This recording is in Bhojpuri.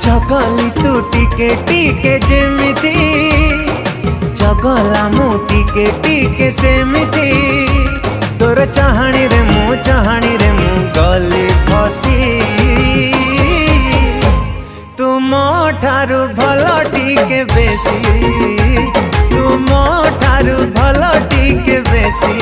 चगली तू टिके टिके जेमिति चगला मु टिके टिके सेमिति तोर चाहाणी रे मु गली फसी तू मो ठारू भल टिके बेसी तू मो ठारू भल टिके बेसी।